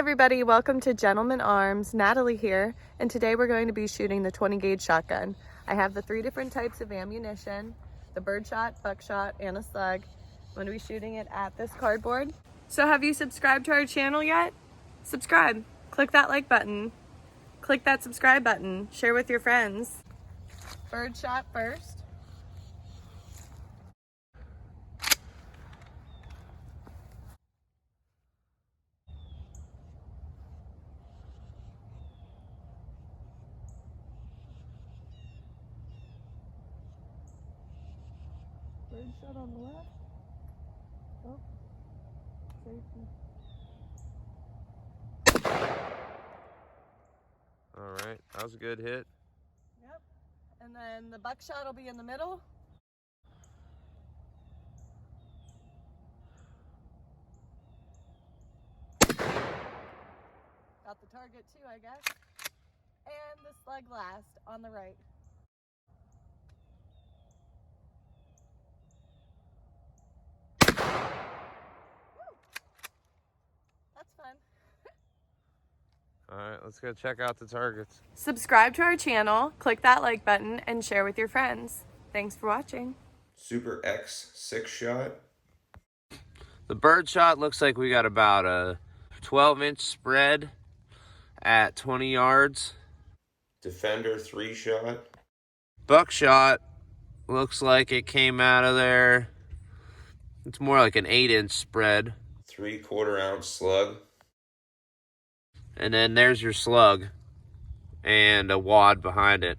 everybody, welcome to Gentleman Arms. Natalie here, and today we're going to be shooting the 20 gauge shotgun. I have the 3 different types of ammunition, the birdshot, buckshot, and a slug. I'm going to be shooting it at this cardboard. So have you subscribed to our channel yet? Subscribe. Click that like button. Click that subscribe button. Share with your friends. Birdshot first. Birdshot on the left. Oh, safety. All right, that was a good hit. Yep. And then the buckshot will be in the middle. Got the target too, I guess. And the slug last on the right. Woo! That's fun. All right, let's go check out the targets. Subscribe to our channel, click that like button, and share with your friends. Thanks for watching. Super X 6-shot. The bird shot looks like we got about a 12-inch spread at 20 yards. Defender 3-shot. Buckshot looks like it came out of there. It's more like an 8-inch spread. 3/4 ounce slug. And then there's your slug and a wad behind it.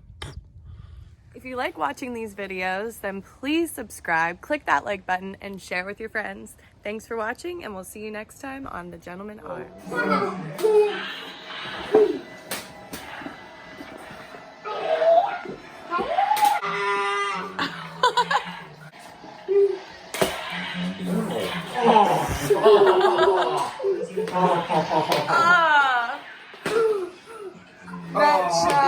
If you like watching these videos, then please subscribe, click that like button, and share with your friends. Thanks for watching, and we'll see you next time on the Gentleman Arms. Ah! That shot.